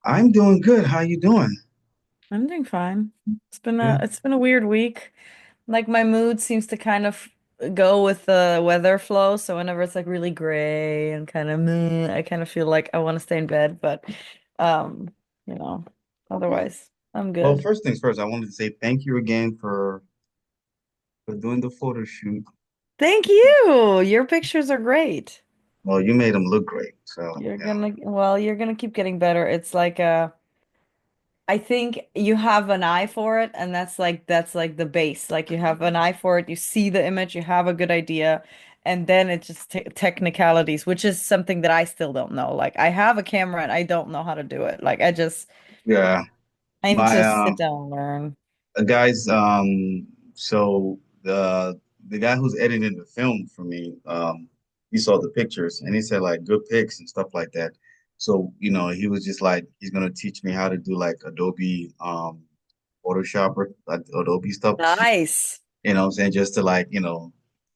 I'm doing good. How you doing? I'm doing fine. It's been a Good. it's been a weird week. Like my mood seems to kind of go with the weather flow. So whenever it's like really gray and kind of meh, I kind of feel like I want to stay in bed. But um, you know, Okay. otherwise I'm Well, good. first things first, I wanted to say thank you again for doing the photo shoot. Thank you. Your pictures are great. Well, you made them look great. So, You're gonna keep getting better. It's like I think you have an eye for it, and that's like the base. Like you have an eye for it, you see the image, you have a good idea, and then it's just te technicalities, which is something that I still don't know. Like I have a camera and I don't know how to do it. Like yeah, I need my to sit down and learn. guys, so the guy who's editing the film for me, he saw the pictures and he said like good pics and stuff like that. So, he was just like he's gonna teach me how to do like Adobe Photoshop or like Adobe stuff. Nice. You know what I'm saying? Just to like,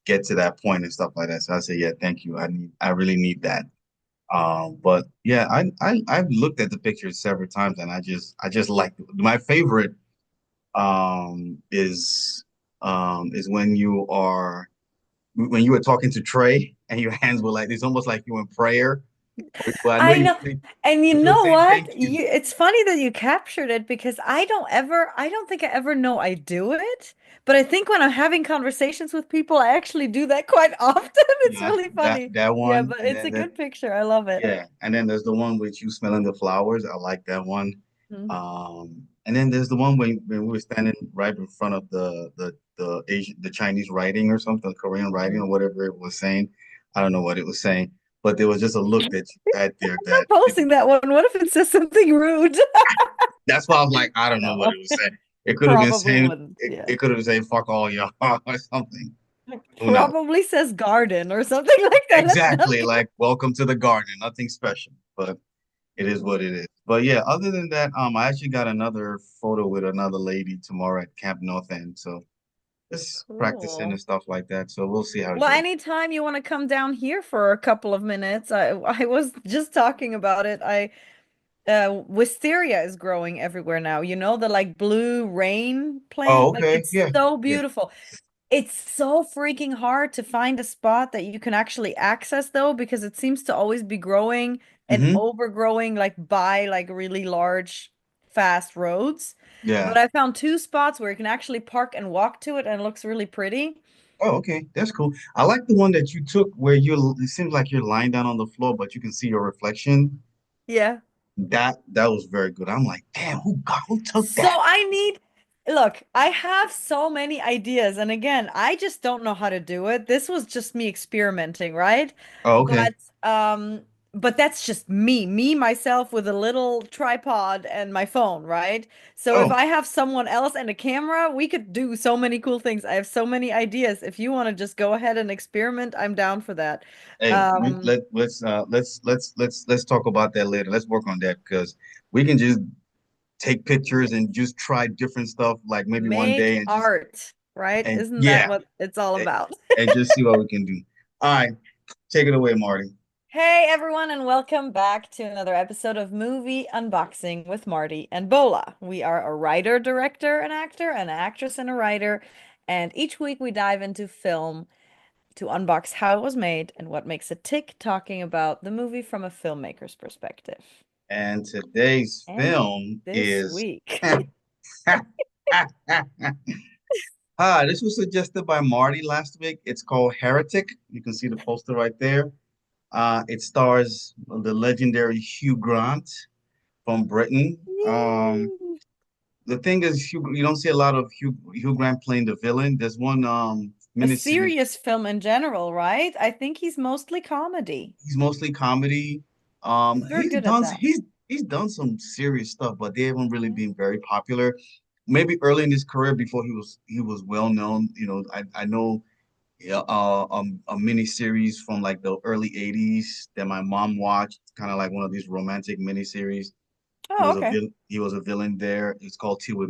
get to that point and stuff like that. So I say, yeah, thank you. I really need that. But yeah, I've looked at the pictures several times and I just like my favorite is when you were talking to Trey and your hands were like it's almost like you were in prayer. Well, I know I you know. And you were know saying what? thank you. It's funny that you captured it because I don't think I ever know I do it. But I think when I'm having conversations with people, I actually do that quite often. It's Yeah, really that funny. that Yeah, one, but and it's a then that good picture. I love it. yeah, and then there's the one with you smelling the flowers. I like that one. Mhm. And then there's the one when we were standing right in front of the Chinese writing or something, Korean writing or Mhm. whatever it was saying. I don't know what it was saying, but there was just a look that you had there I'm that posting that one. What if it says something rude? that's why I was like, I don't know what No, it was saying. It could have been probably saying wouldn't. it, Yeah. it could have been saying fuck all y'all or something. Who knows? Probably says garden or something like that. Let's not Exactly, go. like welcome to the garden. Nothing special, but it is what it is. But yeah, other than that, I actually got another photo with another lady tomorrow at Camp North End. So just practicing Cool. and stuff like that. So we'll see how it Well, goes. anytime you want to come down here for a couple of minutes, I was just talking about it. I Wisteria is growing everywhere now. You know, the like blue rain Oh, plant, like okay. it's Yeah. so Yeah. beautiful. It's so freaking hard to find a spot that you can actually access though, because it seems to always be growing and Hmm. overgrowing like by like really large, fast roads. Yeah. But I found two spots where you can actually park and walk to it and it looks really pretty. Oh, okay. That's cool. I like the one that you took where it seems like you're lying down on the floor, but you can see your reflection. Yeah. That was very good. I'm like, damn, who took So that? look, I have so many ideas. And again, I just don't know how to do it. This was just me experimenting, right? Oh, okay. But, um, but that's just me myself with a little tripod and my phone, right? So if Oh, I have someone else and a camera, we could do so many cool things. I have so many ideas. If you want to just go ahead and experiment, I'm down for that. hey, Um, let's talk about that later. Let's work on that because we can just take pictures and just try different stuff like maybe one make day and just art, right? and Isn't that yeah, what it's all and, about? and just see what we can do. All right, take it away, Marty. Hey everyone, and welcome back to another episode of Movie Unboxing with Marty and Bola. We are a writer, director, an actor, an actress, and a writer, and each week we dive into film to unbox how it was made and what makes it tick, talking about the movie from a filmmaker's perspective. And today's And film this is week, this was suggested by Marty last week. It's called Heretic. You can see the poster right there. It stars the legendary Hugh Grant from Britain. Yay. The thing is, you don't see a lot of Hugh Grant playing the villain. There's one A miniseries. serious film in general, right? I think he's mostly comedy. He's mostly comedy. He's very good at that. He's done some serious stuff, but they haven't really been very popular. Maybe early in his career before he was well known. I know yeah, a miniseries from like the early '80s that my mom watched, kind of like one of these romantic miniseries. Oh, okay. He was a villain there. It's called Till We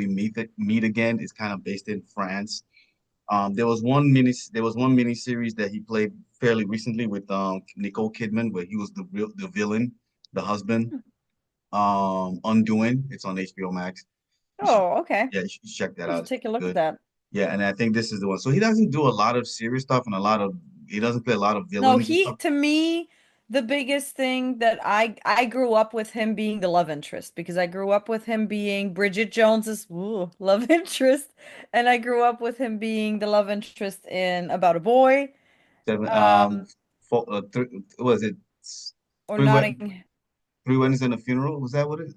Meet Again. It's kind of based in France. There was one mini series that he played fairly recently with Nicole Kidman, where he was the villain, the husband. Undoing. It's on HBO Max. You should, Oh, okay. yeah, you should check that I out. should It's take a look at good. that. Yeah, and I think this is the one. So he doesn't do a lot of serious stuff and a lot of he doesn't play a lot of No, villains and he stuff. to me the biggest thing that I grew up with him being the love interest because I grew up with him being Bridget Jones's love interest, and I grew up with him being the love interest in About a Boy, Seven, um, was it or three wed Notting, three weddings and a funeral? Was that what it?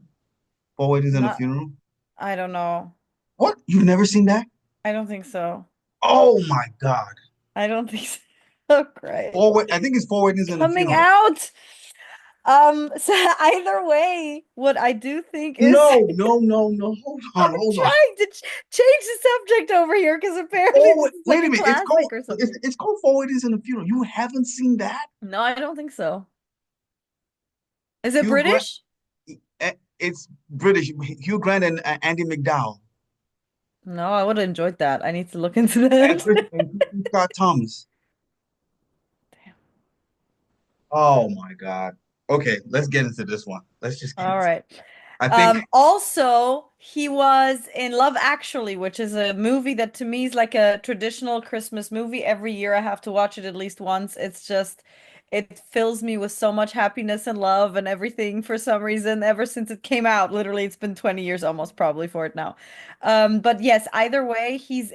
Four weddings and a not funeral? I don't know. What? You've never seen that? I don't think so. Oh my God. I don't think so. Oh, great. I think it's four weddings and a Coming funeral. out. So either way, what I do think is No, no, no, no. Hold I'm on, hold on. trying to ch change the subject over here because apparently Oh, this is like wait a a minute. classic or something. It's called Four Weddings and a Funeral. You haven't seen that? No, I don't think so. Is it Hugh Grant. British? It's British. Hugh Grant and Andy McDowell No, I would have enjoyed that. I need to look into and that. Christian Scott Thomas. Damn. Oh my God. Okay, let's get into this one. Let's just get All into right. I think Also, he was in Love Actually, which is a movie that to me is like a traditional Christmas movie. Every year I have to watch it at least once. It's just, it fills me with so much happiness and love and everything for some reason ever since it came out. Literally, it's been 20 years almost probably for it now. But yes, either way, he's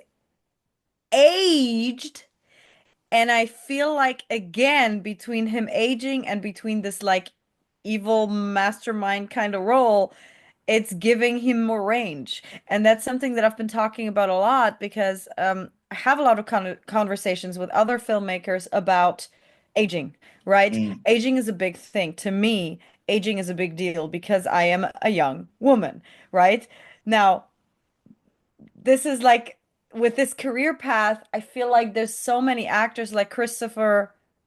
aged. And I feel like again, between him aging and between this like evil mastermind kind of role, it's giving him more range. And that's something that I've been talking about a lot because I have a lot of conversations with other filmmakers about aging, right? mm, Aging is a big thing. To me, aging is a big deal because I am a young woman, right? Now, this is like with this career path, I feel like there's so many actors like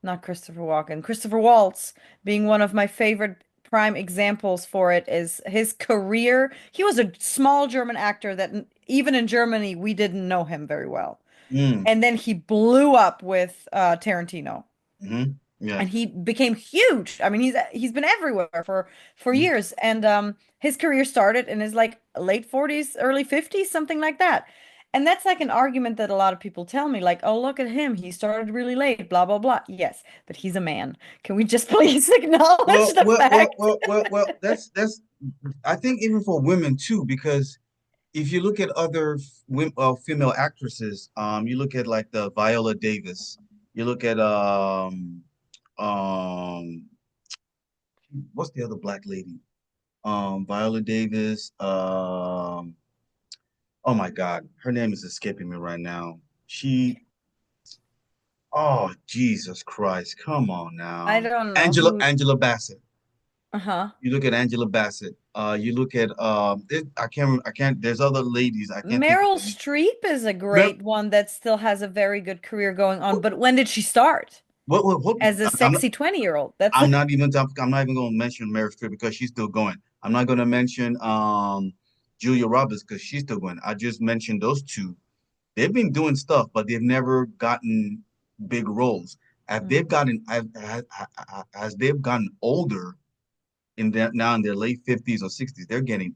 not Christopher Walken, Christopher Waltz being one of my favorite prime examples for it is his career. He was a small German actor that even in Germany we didn't know him very well. mm, And then he blew up with Tarantino yeah. and he became huge. I mean, he's been everywhere for Mm. years, and his career started in his like late 40s, early 50s, something like that. And that's like an argument that a lot of people tell me, like, "Oh, look at him. He started really late, blah blah blah." Yes, but he's a man. Can we just please acknowledge the fact? That's I think even for women too, because if you look at other female actresses, you look at like the Viola Davis, you look at um what's the other black lady? Viola Davis. Oh my God, her name is escaping me right now. She, oh Jesus Christ, come on I now. don't know who. Angela Bassett. Uh-huh. You look at Angela Bassett. You look at I can't. There's other ladies I can't think of Meryl their name. Streep is a Mer- great one that still has a very good career going on. What, But when did she start? what? As a sexy 20-year-old. That's I'm not even going to mention Meryl Streep because she's still going. I'm not going to mention Julia Roberts because she's still going. I just mentioned those two. They've been doing stuff, but they've never gotten big roles. Mm. As they've gotten older, in their now in their late 50s or 60s, they're getting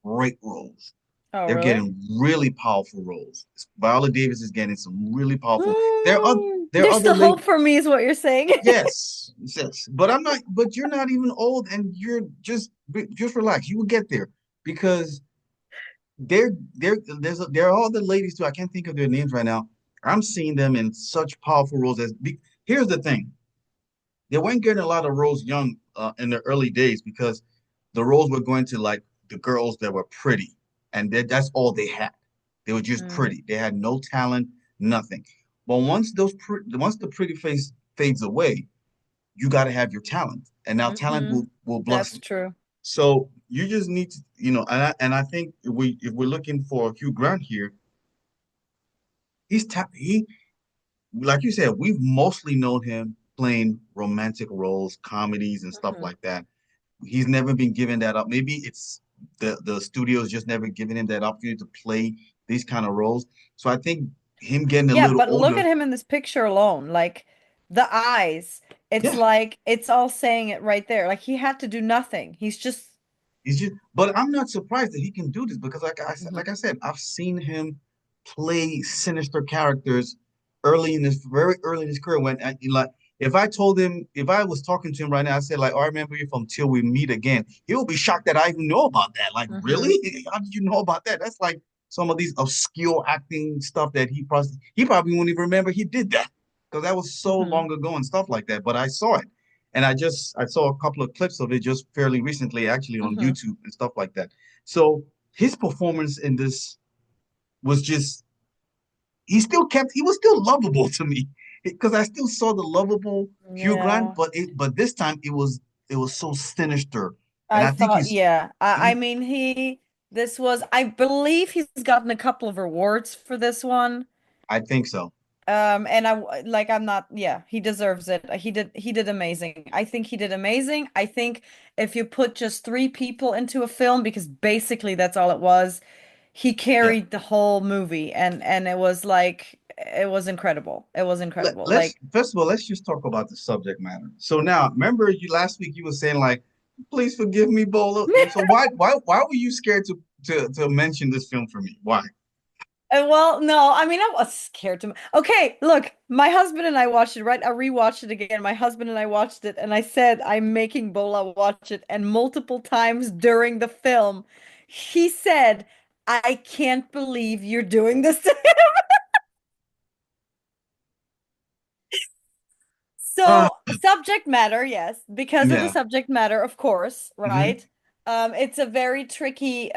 great roles. Oh, They're really? getting really powerful roles. Viola Davis is getting some really powerful. There are there are There's other still late. hope for me, is what you're saying. Yes, yes, but I'm not. But you're not even old, and you're just relax. You will get there because there are all the ladies too. I can't think of their names right now. I'm seeing them in such powerful roles. Here's the thing: they weren't getting a lot of roles young in the early days because the roles were going to like the girls that were pretty, and that's all they had. They were just Mm, pretty. They had no talent, nothing. But once the pretty face fades away, you got to have your talent, and now talent hmm will That's blossom. true. So you just need to, and I think if we're looking for Hugh Grant here, he like you said, we've mostly known him playing romantic roles, comedies, and stuff Mhm. like that. He's never been given that up. Maybe it's the studios just never given him that opportunity to play these kind of roles. So I think him getting a Yeah, little but look older, at him in this picture alone. Like the eyes, it's yeah, like it's all saying it right there. Like he had to do nothing. He's just He's just, but I'm not surprised that he can do this because, Hmm. like I said, I've seen him play sinister characters early in his very early in his career. When like, if I told him, if I was talking to him right now, I said like, "Oh, I remember you from Till We Meet Again." He will be shocked that I even know about that. Like, Hmm. really? How did you know about that? That's like some of these obscure acting stuff that he probably won't even remember he did that because that was so Hmm. long ago and stuff like that. But I saw it. And I saw a couple of clips of it just fairly recently, actually on Hmm. YouTube and stuff like that. So his performance in this was just he was still lovable to me because I still saw the lovable Hugh Grant, Yeah. but this time it was so sinister. And I I think thought, yeah. I he mean, this was, I believe he's gotten a couple of awards for this one. I think so. And I'm not, yeah, he deserves it. He did amazing. I think he did amazing. I think if you put just three people into a film, because basically that's all it was, he Yeah. carried the whole movie and it was like, it was incredible. It was incredible. Let's Like, first of all, let's just talk about the subject matter. So now, remember you last week you were saying like, please forgive me, Bola. So why were you scared to mention this film for me? Why? Well, no, I mean, I was scared to. Okay, look, my husband and I watched it, right? I rewatched it again. My husband and I watched it, and I said I'm making Bola watch it. And multiple times during the film, he said, I can't believe you're doing this to him. Uh, So, subject matter, yes, because of the yeah. subject matter, of course, Hmm. right? It's a very tricky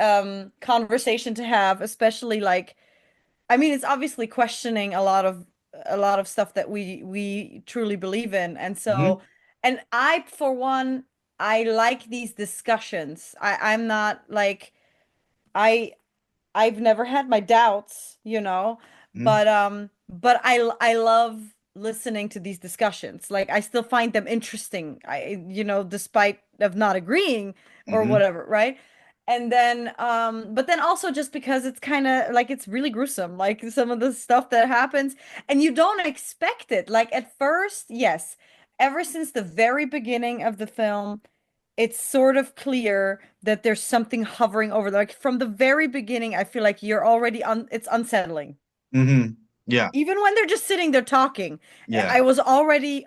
conversation to have, especially like I mean, it's obviously questioning a lot of stuff that we truly believe in. And Hmm. so, and I, for one, I like these discussions. I'm not like I I've never had my doubts, Hmm. but I love listening to these discussions. Like I still find them interesting. Despite of not agreeing or Hmm. whatever, right? And then but then also just because it's kind of like it's really gruesome, like some of the stuff that happens and you don't expect it. Like at first, yes, ever since the very beginning of the film, it's sort of clear that there's something hovering over there. Like from the very beginning, I feel like you're already it's unsettling. Hmm. Yeah. Even when they're just sitting there talking, Yeah. I was already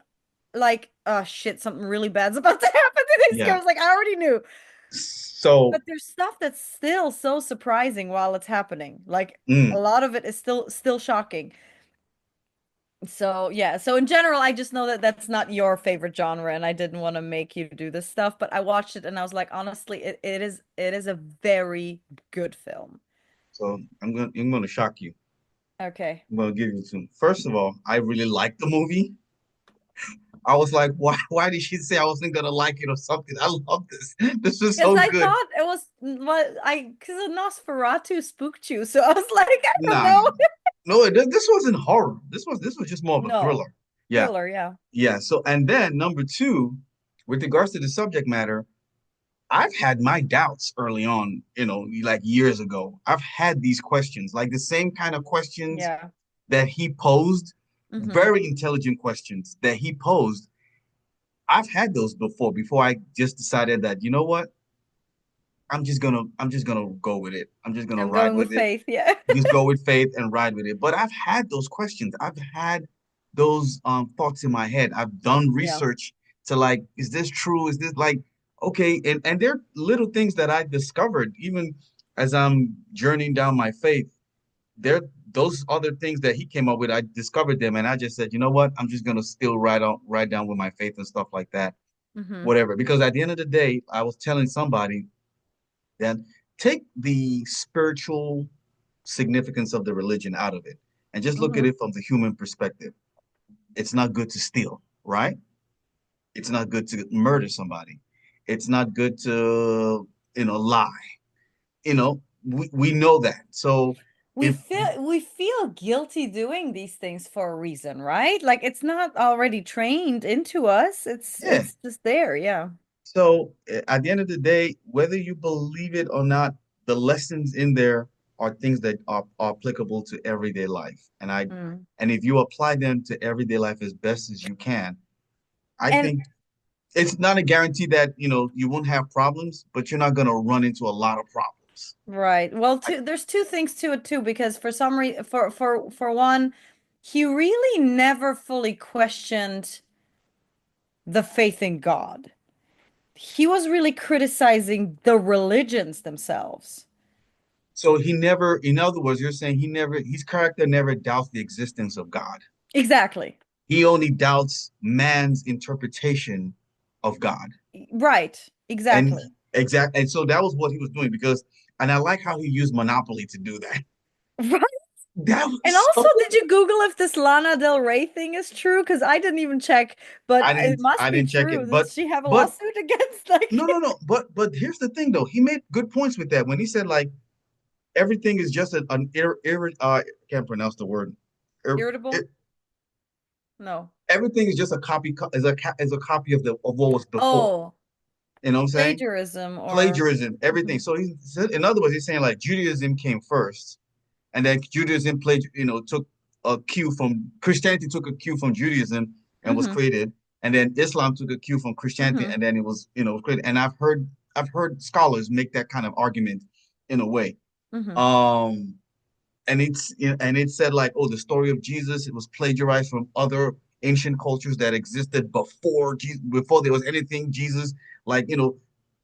like, oh shit, something really bad's about to happen to these Yeah. guys. Like I already knew. So, But there's stuff that's still so surprising while it's happening. Like a mm, lot of it is still shocking. So yeah, so in general, I just know that that's not your favorite genre, and I didn't want to make you do this stuff, but I watched it and I was like, honestly, it is a very good film. so I'm gonna shock you. Okay. I'm gonna give you some. First of all, I really liked the movie. I was like, why did she say I wasn't gonna like it or something? I love this. This is Because so I good. thought it was what I because Nosferatu spooked you, so I was like, I don't Nah, know. nah. No, this wasn't horror. This was just more of a No, thriller. Yeah. thriller, yeah. Yeah. So and then number two, with regards to the subject matter, I've had my doubts early on, like years ago. I've had these questions, like the same kind of questions Yeah. that he posed, Mm-hmm. very intelligent questions that he posed. I've had those before I just decided that, you know what? I'm just gonna go with it. I'm just gonna I'm ride going with with it. faith, yeah. Just go with faith and ride with it. But I've had those questions. I've had those thoughts in my head. I've done Yeah. research to like, is this true? Is this like okay? And there are little things that I discovered even as I'm journeying down my faith. There those other things that he came up with, I discovered them and I just said, you know what? I'm just gonna still ride down with my faith and stuff like that. Mm-hmm. Whatever. Because at the end of the day, I was telling somebody that take the spiritual significance of the religion out of it and just look at Mm-hmm. it from the human perspective. It's not good to steal, right? It's not good to murder somebody. It's not good to, lie. We know that. So We if feel we feel guilty doing these things for a reason, right? Like it's not already trained into us. It's yeah. it's just there, yeah. So at the end of the day, whether you believe it or not, the lessons in there are things that are applicable to everyday life. Mm. And if you apply them to everyday life as best as you can, I And think it's not a guarantee that you won't have problems, but you're not gonna run into a lot of problems. Right. Well, I, there's two things to it too, because for some reason, for one, he really never fully questioned the faith in God. He was really criticizing the religions themselves. so he never, in other words, you're saying his character never doubts the existence of God. Exactly. He only doubts man's interpretation of God. Right. And Exactly. and so that was what he was doing because, and I like how he used Monopoly to do that. Right. That And was also, so. did you Google if this Lana Del Rey thing is true? Because I didn't even check, but it must I be didn't check true. it, Does she have a but lawsuit against like no. But here's the thing though. He made good points with that when he said like everything is just I can't pronounce the word. Ir, irritable? it, No. everything is just a copy is a copy of what was before. Oh, You know what I'm saying? plagiarism or Plagiarism, everything. Mhm. So he said, in other words, he's saying like Judaism came first, and then Judaism took a cue from Christianity, took a cue from Judaism and was Mhm. created, and then Islam took a cue from Christianity, Mhm. and then it was created. And I've heard scholars make that kind of argument in a way. Mhm. Um, and it said like, oh, the story of Jesus, it was plagiarized from other ancient cultures that existed before Jesus, before there was anything Jesus. Like,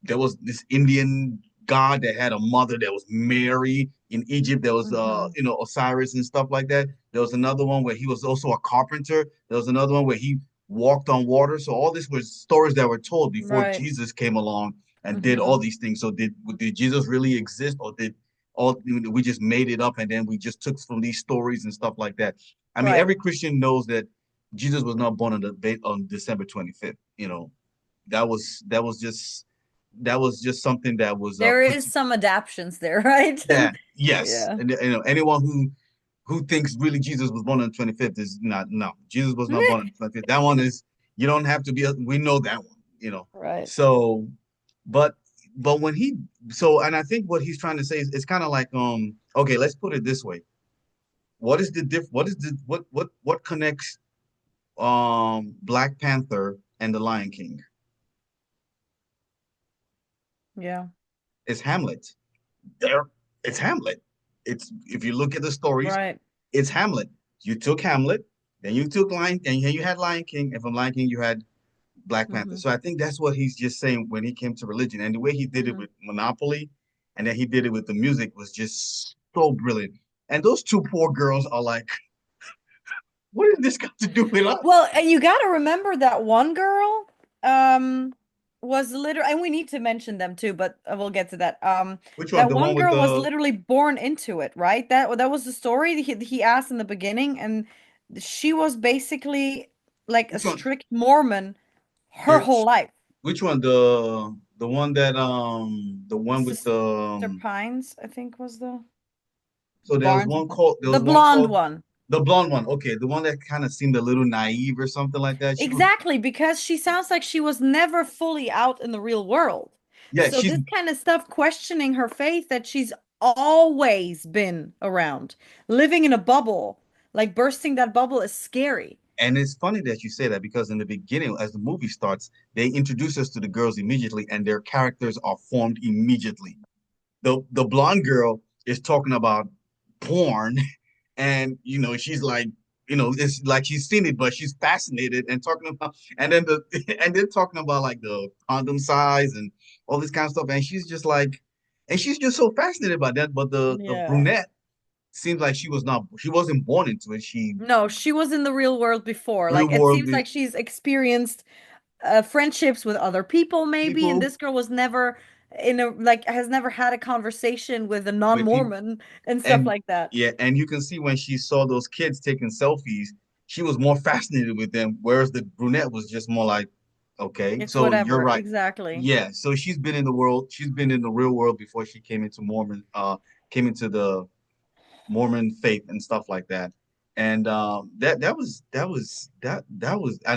there was this Indian god that had a mother that was Mary. In Egypt, there was Mhm. Osiris and stuff like that. There was another one where he was also a carpenter. There was another one where he walked on water. So all this was stories that were told before Right. Jesus came along and did all Mhm. these things. So did Jesus really exist, or did all we just made it up and then we just took from these stories and stuff like that? I mean, Right. every Christian knows that Jesus was not born on December 25th. That was just something that was There put. is some adaptions there, right? Yeah, yes, Yeah. and anyone who thinks really Jesus was born on the 25th is not. No, Jesus was not born on the 25th. That one is, you don't have to be. We know that one. Right. So, but when he so, and I think what he's trying to say is it's kind of like, okay, let's put it this way. What connects Black Panther and the Lion King? Yeah. It's Hamlet. There, it's Hamlet. It's, if you look at the stories, Right. it's Hamlet. You took Hamlet, then you took Lion, and you had Lion King, and from Lion King you had Black Panther. Mhm. So I think that's what he's just saying when he came to religion, and the way he did it Mhm. with Monopoly, and then he did it with the music was just so brilliant. And those two poor girls are like, what did this got to do with us? Well, you got to remember that one girl um was literally, and we need to mention them too, but we'll get to that. Which one? That The one one with girl was the literally born into it, right? That was the story he asked in the beginning, and she was basically like a which one? strict Mormon her The whole life. which one? The one with the Sister Pines, I think was the so Barnes. there The was one blonde called one. the blonde one. Okay, the one that kind of seemed a little naive or something like that. She was, Exactly, because she sounds like she was never fully out in the real world. yeah, So she's, this kind of stuff, questioning her faith that she's always been around, living in a bubble, like bursting that bubble is scary. and it's funny that you say that because in the beginning, as the movie starts, they introduce us to the girls immediately, and their characters are formed immediately. The blonde girl is talking about porn, and she's like, it's like she's seen it, but she's fascinated and talking about, and then and then talking about like the condom size and all this kind of stuff, and she's just like, and she's just so fascinated by that. But the Yeah. brunette seems like she wasn't born into it. She No, she was in the real world before. real Like it world seems like she's experienced friendships with other people maybe, and people this girl was never in a like has never had a conversation with a with people. non-Mormon and stuff And like that. yeah, and you can see when she saw those kids taking selfies, she was more fascinated with them, whereas the brunette was just more like, okay, It's so you're whatever, right. exactly. Yeah, so she's been in the real world before she came into the Mormon faith and stuff like that. And and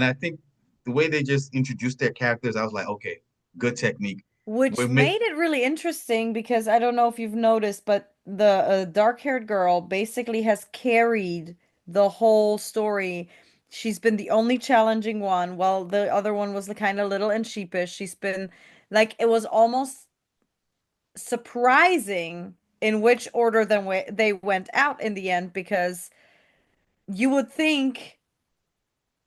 I think the way they just introduced their characters, I was like, okay, good technique. Which We're make made it really interesting because I don't know if you've noticed, but the dark-haired girl basically has carried the whole story. She's been the only challenging one, while the other one was the kind of little and sheepish. She's been like it was almost surprising in which order then they went out in the end because you would think,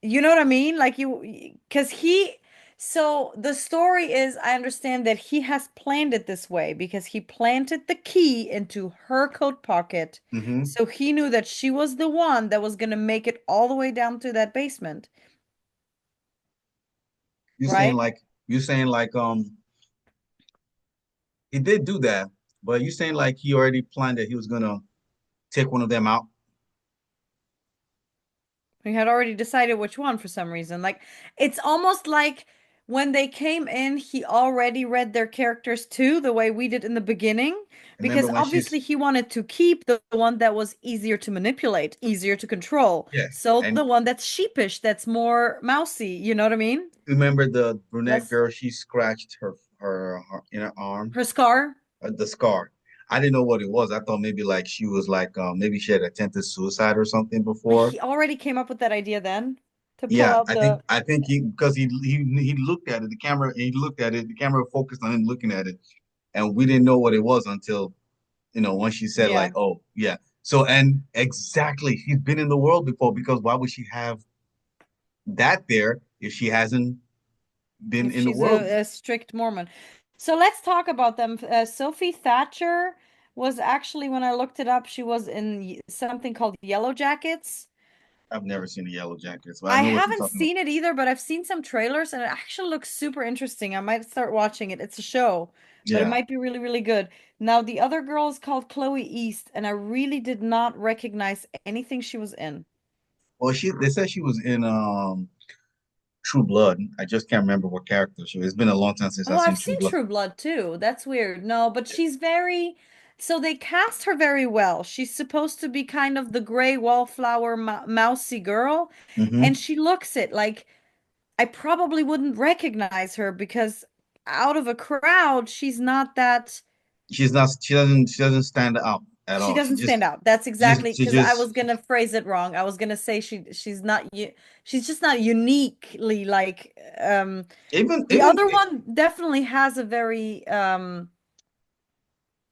you know what I mean? Like because so the story is, I understand that he has planned it this way because he planted the key into her coat pocket. Hmm. So he knew that she was the one that was going to make it all the way down to that basement, You're saying right? like you're saying like he did do that, but you saying like he already planned that he was gonna take one of them out. We had already decided which one for some reason. Like it's almost like when they came in, he already read their characters too, the way we did in the beginning, Remember because when obviously she's he wanted to keep the one that was easier to manipulate, easier to control. yeah, So and the one that's sheepish, that's more mousy, you know what I mean? remember the brunette Less girl? She scratched her inner arm, her scar. the scar. I didn't know what it was. I thought maybe like she was like maybe she had attempted suicide or something before. He already came up with that idea then to pull Yeah, out the, I think he because he looked at it. The camera he looked at it. The camera focused on him looking at it, and we didn't know what it was until when she said yeah, like, "Oh, yeah." So and exactly, she's been in the world before because why would she have that there if she hasn't been if in the she's world? a strict Mormon. So let's talk about them. Sophie Thatcher was actually, when I looked it up, she was in something called Yellow Jackets. I've never seen the Yellow Jackets, but I I know what you're haven't talking about. seen it either, but I've seen some trailers and it actually looks super interesting. I might start watching it. It's a show, but it Yeah. might be really, really good. Now, the other girl is called Chloe East, and I really did not recognize anything she was in. Well, they said she was in True Blood. I just can't remember what character she was. It's been a long time since Oh, I've I've seen True seen Blood. True Blood too. That's weird. No, but she's very, so they cast her very well. She's supposed to be kind of the gray wallflower mousy girl, and Hmm. she looks it. Like I probably wouldn't recognize her because out of a crowd, she's not that, She's not. She doesn't stand out at she all. doesn't stand out. That's exactly She because I was just gonna phrase it wrong. I was gonna say she's not she's just not uniquely like the even other one definitely has a very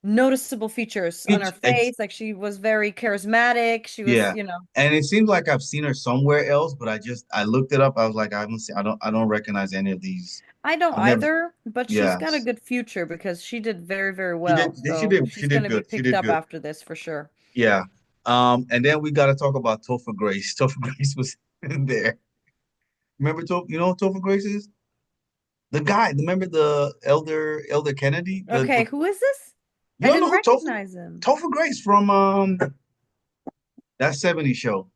noticeable features on her each ex, face. Like she was very charismatic. She was, yeah. you know, And it seems like I've seen her somewhere else, but I looked it up. I was like, I haven't seen. I don't recognize any of these. I don't I've never. either, but she's Yeah. got a good future because she did very, very well. So She she's did gonna be good. She picked did up good. after this for sure. Yeah. And then we got to talk about Topher Grace. Topher Grace was in there. Remember Topher? You know who Topher Grace is? The guy. Remember the Elder Kennedy? Okay, The who is this? you I don't know didn't who recognize him. Topher Grace from that '70s show.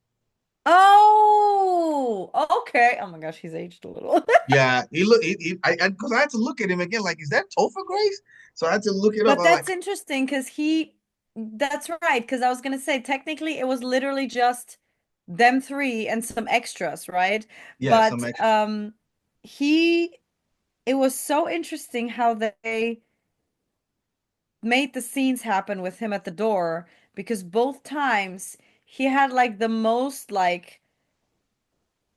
Oh, okay. Oh my gosh, he's aged a little. Yeah, he look. I because I had to look at him again. Like, is that Topher Grace? So I had to look it up. But I was like, that's interesting because that's right. Because I was gonna say, technically, it was literally just them three and some extras, right? yeah, some But extra. he, it was so interesting how they made the scenes happen with him at the door because both times he had like the most like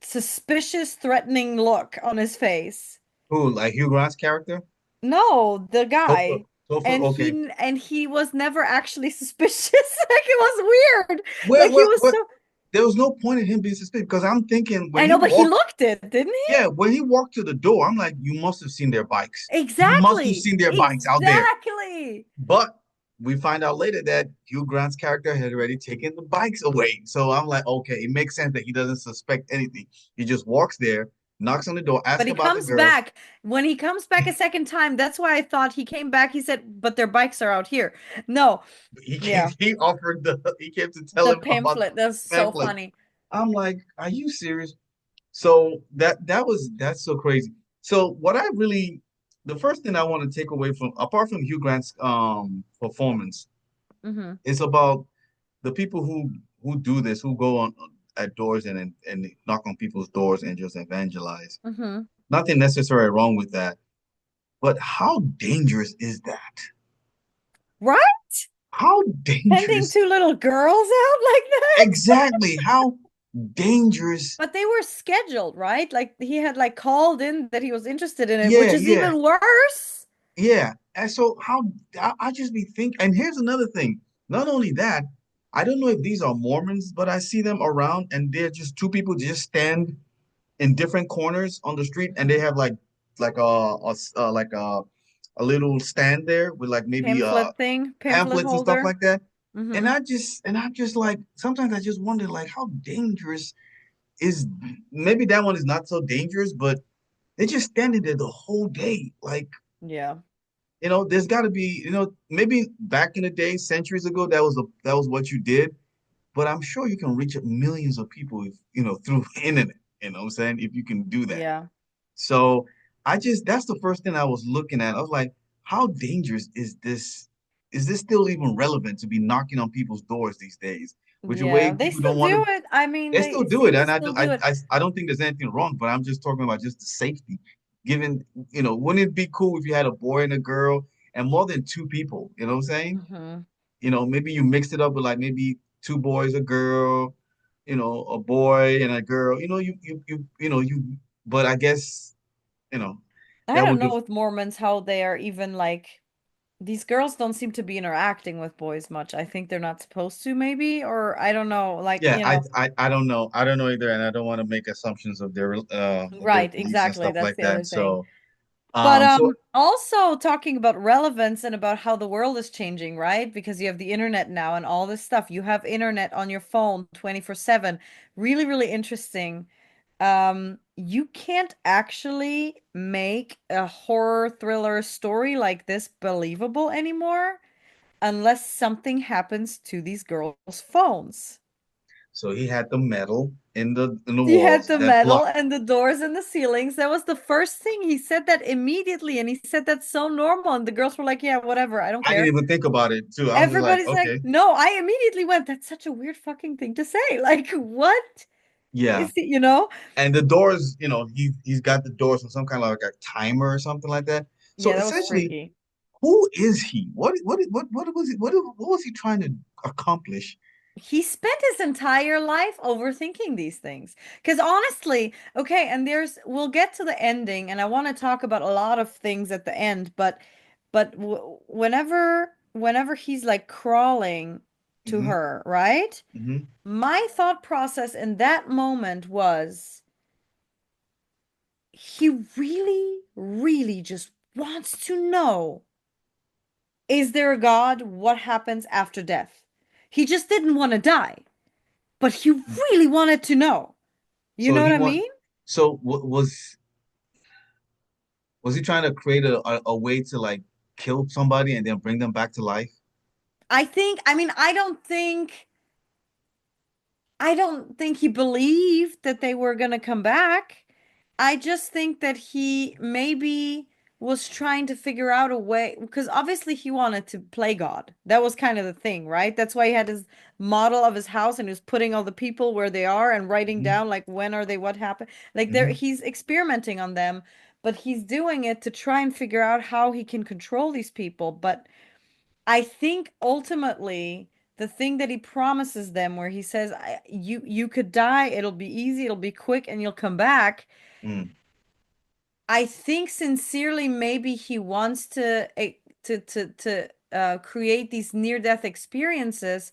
suspicious, threatening look on his face. Who like Hugh Grant's character? No, the Topher. guy. Topher. And Okay. he was never actually suspicious. Like it was weird. Well, Like he well, was what? so, There was no point in him being suspicious because I'm thinking when I he know, but he walked. looked it, didn't he? Yeah, when he walked to the door, I'm like, you must have seen their bikes. You must have Exactly. seen their bikes out there. Exactly. But we find out later that Hugh Grant's character had already taken the bikes away. So I'm like, okay, it makes sense that he doesn't suspect anything. He just walks there, knocks on the door, But asks he about the comes girl. back. When he comes back a second time, that's why I thought he came back. He said, but their bikes are out here. No. He came, Yeah. he came to tell The him about pamphlet. That's the so pamphlet. funny. I'm like, are you serious? So that's so crazy. So what I really the first thing I want to take away from apart from Hugh Grant's performance Hmm. is about the people who do this, who go on at doors and knock on people's doors and just evangelize. Hmm. Nothing necessarily wrong with that, but how dangerous is that? Right? How Sending dangerous two little girls out like that? exactly? How? dangerous. But they were scheduled, right? Like he had like called in that he was interested in it, which Yeah, is yeah, even worse. yeah. And so how I just be thinking, and here's another thing. Not only that, I don't know if these are Mormons, but I see them around and they're just two people just stand in different corners on the street and they Mhm. have like like a little stand there with like maybe Pamphlet pamphlets and stuff holder. like that. And Hmm. I'm just like sometimes I just wonder like how dangerous is maybe that one is not so dangerous, but they're just standing there the whole day. Like, Yeah. there's got to be, maybe back in the day, centuries ago, that was what you did. But I'm sure you can reach millions of people if, through internet. You know what I'm saying? If you can do that. Yeah. So that's the first thing I was looking at. I was like, how dangerous is this? Is this still even relevant to be knocking on people's doors these days? Which way Yeah. They people don't still want to, do it. I mean, they still they do it. seem to And still do it. I don't think there's anything wrong, but I'm just talking about just the safety. Given, wouldn't it be cool if you had a boy and a girl and more than two people? You know what I'm saying? Hmm. Maybe you mixed it up with like maybe two boys, a girl, a boy and a girl. But I guess, you know, I that don't would know give, with Mormons how they are even like these girls don't seem to be interacting with boys much. I think they're not supposed to, maybe, or I don't know. Like, yeah, I don't know. I don't know either, and I don't want to make assumptions of their right, beliefs and exactly. stuff That's like the other that. thing. So, But so also talking about relevance and about how the world is changing, right? Because you have the internet now and all this stuff. You have internet on your phone 24/7. Really, really interesting. You can't actually make a horror thriller story like this believable anymore unless something happens to these girls' phones. so he had the metal in the He had walls the that metal blocked. and the doors and the ceilings. That was the first thing. He said that immediately, and he said that's so normal. And the girls were like, "Yeah, whatever. I don't I didn't care." even think about it too. I was just like, Everybody's like, okay, "No." I immediately went, "That's such a weird fucking thing to say." Like, what yeah. is it? And the doors, he's got the doors on some kind of like a timer or something like that. So Yeah, that was essentially, freaky. who is he? What was he what was he trying to accomplish? He spent his entire life overthinking these things. Because honestly, okay, and we'll get to the ending, and I want to talk about a lot of things at the end, but w whenever he's like crawling to Hmm. her, right? Hmm. My thought process in that moment was he really, really just wants to know, is there a God? What happens after death? He just didn't want to die, but he really wanted to know. You So know what he I want mean? so was he trying to create a way to like kill somebody and then bring them back to life? I mean, I don't think he believed that they were going to come back. I just think that he maybe was trying to figure out a way because obviously he wanted to play God. That was kind of the thing, right? That's why he had his model of his house and he was putting all the people where they are and writing Hmm. down like when are they, what happened. Like there Hmm. he's experimenting on them, but he's doing it to try and figure out how he can control these people. But I think ultimately the thing that he promises them where he says you could die, it'll be easy, it'll be quick and you'll come back. Mm. I think sincerely maybe he wants to create these near-death experiences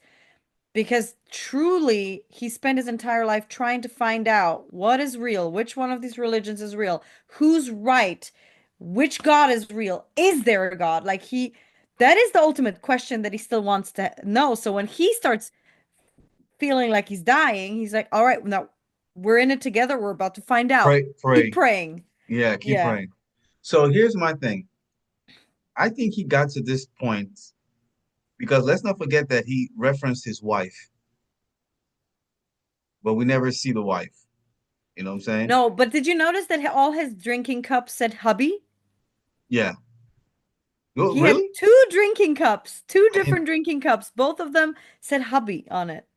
because truly he spent his entire life trying to find out what is real, which one of these religions is real, who's right, which God is real, is there a God? That is the ultimate question that he still wants to know. So when he starts feeling like he's dying, he's like, all right, now we're in it together. We're about to find out. Keep Pray. praying. Yeah, keep Yeah. praying. So here's my thing. I think he got to this point because let's not forget that he referenced his wife, but we never see the wife. You know what I'm saying? No, but did you notice that all his drinking cups said hubby? Yeah. Oh, He had really? two drinking cups, two I didn't. different drinking cups. Both of them said hubby on it.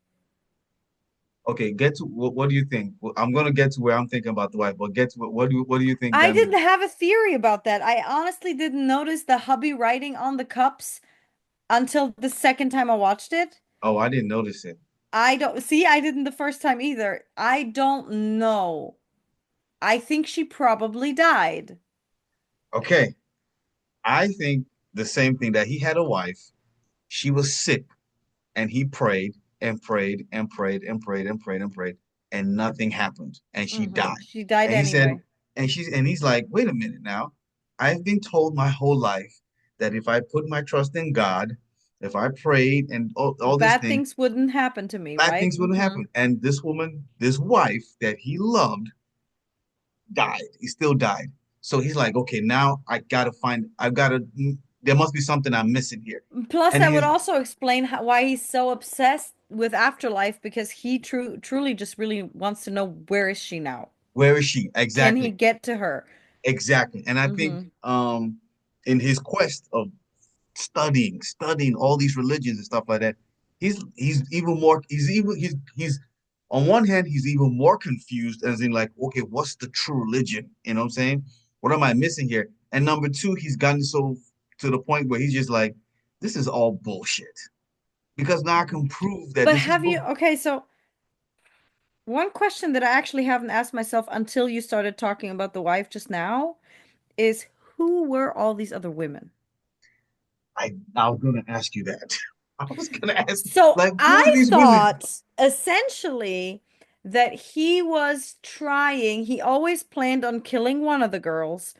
Okay, get to what do you think? Well, I'm gonna get to where I'm thinking about the wife, but get to what do you think I then? didn't have a theory about that. I honestly didn't notice the hubby writing on the cups until the second time I watched it. Oh, I didn't notice it. I don't see, I didn't the first time either. I don't know. I think she probably died. Okay, I think the same thing that he had a wife. She was sick, and he prayed and prayed and prayed and prayed and prayed and prayed, and nothing happened, and she died. She died And he said, anyway. and he's like, wait a minute now. I've been told my whole life that if I put my trust in God, if I prayed and all these Bad things, things wouldn't happen to me, bad right? things wouldn't happen. And this woman, this wife that he loved, died. He still died. So he's like, okay, now I've gotta, there must be something I'm missing here. Plus, And that would his, also explain why he's so obsessed with afterlife because he truly just really wants to know where is she now? where is she? Can he Exactly. get to her? Exactly. And I think Hmm in his quest of studying all these religions and stuff like that, he's even more he's on one hand he's even more confused as in like, okay, what's the true religion? You know what I'm saying? What am I missing here? And number two, he's gotten so to the point where he's just like, this is all bullshit. Because now I can prove that But this is have you, bull. okay, so one question that I actually haven't asked myself until you started talking about the wife just now is who were all these other women? I was gonna ask you that. I was gonna ask, So like, who are I these women? thought essentially that he was trying, he always planned on killing one of the girls,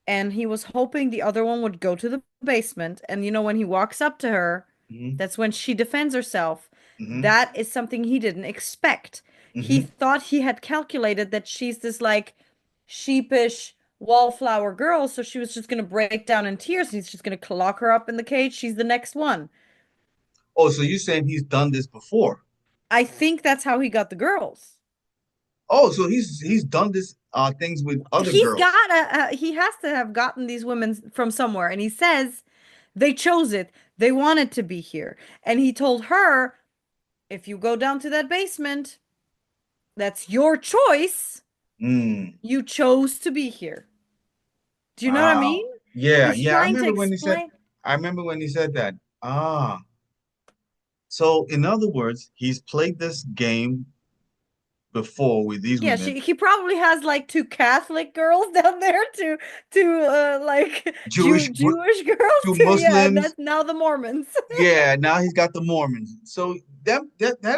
and he was hoping the other one would go to the basement. And when he walks up to her, Hmm. that's when she defends herself. Hmm. That is something he didn't expect. He Hmm. thought he had calculated that she's this like sheepish wallflower girl, so she was just gonna break down in tears, and he's just gonna lock her up in the cage. She's the next one. Oh, so you're saying he's done this before? I think that's how he got the girls. Oh, so he's done this things with other He's girls. got he has to have gotten these women from somewhere. And he says they chose it. They wanted to be here. And he told her, if you go down to that basement, that's your choice. Mm. You chose to be here. Do you know what I mean? Wow. Yeah, He's yeah. trying to explain. I remember when he said that. Ah. So in other words, he's played this game before with these Yeah, women. he probably has like two Catholic girls down there, two like Jewish girls To too. Yeah, and Muslims. that's now the Mormons. Yeah, now he's got the Mormons. So that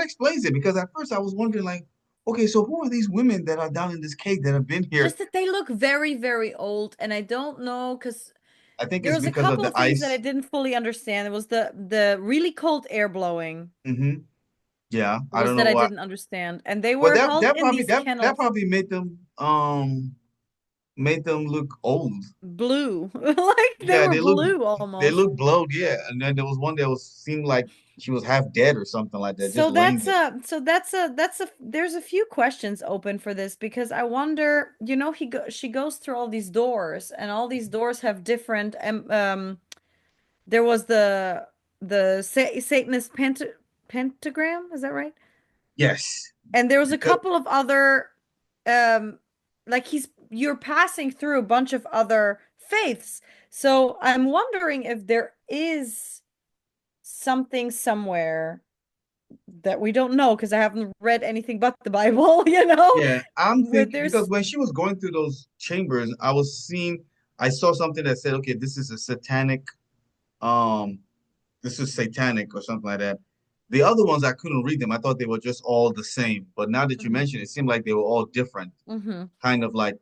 explains it because at first I was wondering like, okay, so who are these women that are down in this cave that have been here? Just that they look very, very old, and I don't know because I think there it's was a because of couple the of things that I ice. didn't fully understand. It was the really cold air blowing Hmm. Yeah, I was don't that know I why. didn't understand, and they Well, were held in these that kennels, probably made them look old. blue, like they Yeah, were blue they almost. look blowed. Yeah, and then there was one that was seemed like she was half dead or something like that, just So laying that's there. a so that's a there's a few questions open for this because I wonder, she goes through all these doors, and all these doors have different there was the Satanist pentagram, is that right? Yes, And there was a because couple of other like you're passing through a bunch of other faiths. So I'm wondering if there is something somewhere that we don't know because I haven't read anything but the Bible, yeah, I'm where thinking because there's when she was going through those chambers, I saw something that said, okay, um, this is satanic or something like that. The other ones I couldn't read them. I thought they were just all the same. But now that you Mhm, mention it, it seemed like they were all different, mhm. kind of like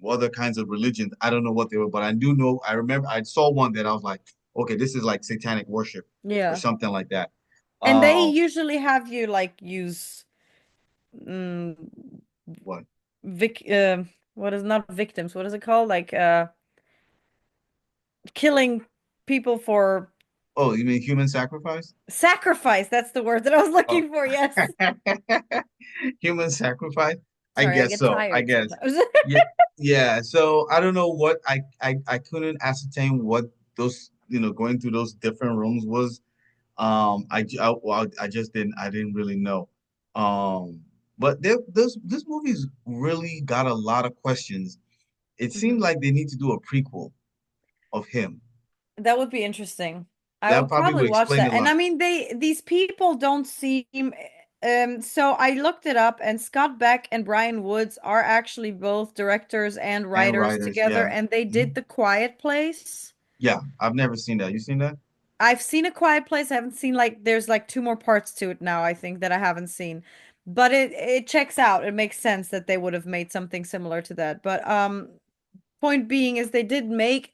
other kinds of religions. I don't know what they were, but I do know I remember I saw one that I was like, okay, this is like satanic worship or Yeah. something like that. And they Uh usually have you like use mm, what? vic what is not victims, what is it called? Like killing people for Oh, you mean human sacrifice? sacrifice. That's the word that I was Oh. looking for. Yes. Human sacrifice? I Sorry, I guess get so. I tired guess. sometimes. Yeah. Yeah. So I don't know what I couldn't ascertain what those, going through those different rooms was. Well, I just I didn't really know. But this movie's really got a lot of questions. It seemed Mhm. like they need to do a prequel of him. That would be interesting. I That would probably probably would watch explain that. a And lot. I mean, these people don't seem. So I looked it up, and Scott Beck and Brian Woods are actually both directors and And writers writers, together, yeah. and they did Mhm. The Quiet Place. Yeah, I've never seen that. You seen that? I've seen A Quiet Place. I haven't seen like there's like two more parts to it now, I think, that I haven't seen. But it checks out. It makes sense that they would have made something similar to that. But point being is they did make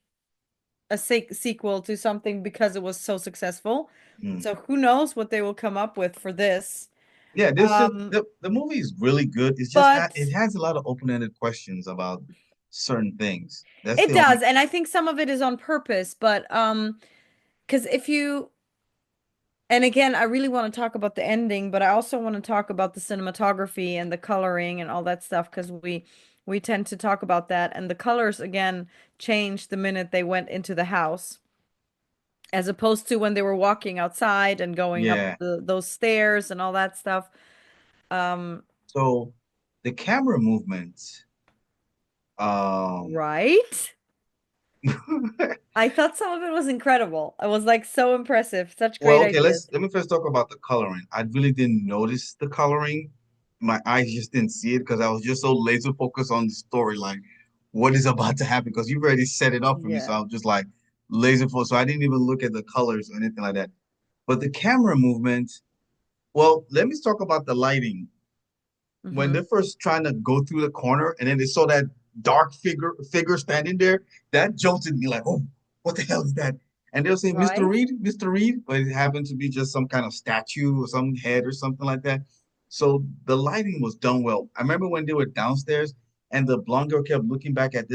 a sequel to something because it was so successful. Mm. So who knows what they will come up with for this. Yeah, this just Um, the movie is really good. It's just but it has a lot of open-ended questions about certain things. That's it the does, only. and I think some of it is on purpose, but because if you and again, I really want to talk about the ending, but I also want to talk about the cinematography and the coloring and all that stuff because we tend to talk about that. And the colors again changed the minute they went into the house, as opposed to when they were walking outside and going up Yeah. those stairs and all that stuff. Um, So the camera movement, um, right? I thought some of it was incredible. I was like so impressive. Such great well, okay, ideas. let me first talk about the coloring. I really didn't notice the coloring. My eyes just didn't see it because I was just so laser focused on the story, like what is about to happen, because you've already set it up for me. So Yeah. I was just like laser focused. So I didn't even look at the colors or anything like that. But the camera movement, well, let me talk about the lighting. When Hmm. they're first trying to go through the corner and then they saw that dark figure standing there, that jolted me like, oh, what the hell is that? And they'll say, Mr. Right? Reed, Mr. Reed, but it happened to be just some kind of statue or some head or something like that. So the lighting was done well. I remember when they were downstairs and the blonde girl kept looking back at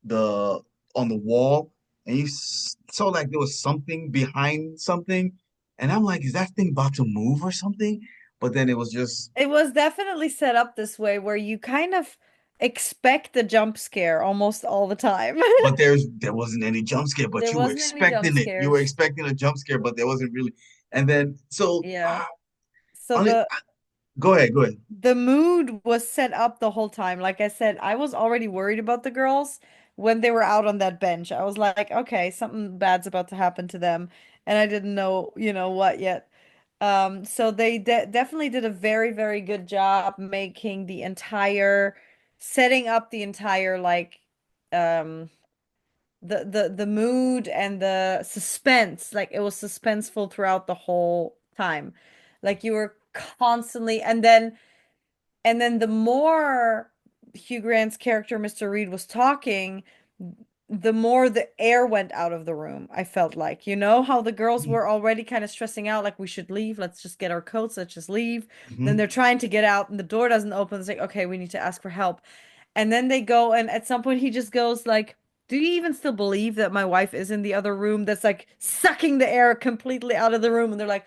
the on the wall, and you saw like there was something behind something, and I'm like, is that thing about to move or something? But then it was just, It was definitely set up this way where you kind of expect the jump scare almost all the time. but there wasn't any jump scare, but There you were wasn't any jump expecting it. You were scares. expecting a jump scare, but there wasn't really. And then so Yeah. So on it, go ahead. the mood was set up the whole time. Like I said, I was already worried about the girls when they were out on that bench. I was like, okay, something bad's about to happen to them, and I didn't know, what yet. So they definitely did a very, very good job making the entire setting up the entire like um the mood and the suspense. Like it was suspenseful throughout the whole time. Like you were constantly and then the more Hugh Grant's character, Mr. Reed, was talking, the more the air went out of the room, I felt like. You know how the girls were already kind of stressing out, like, we should leave. Let's just get our coats. Let's just leave. Then Mm-hmm. they're trying to get out, and the door doesn't open. It's like, okay, we need to ask for help. And then they go, and at some point, he just goes, like, do you even still believe that my wife is in the other room? That's like sucking the air completely out of the room. And they're like,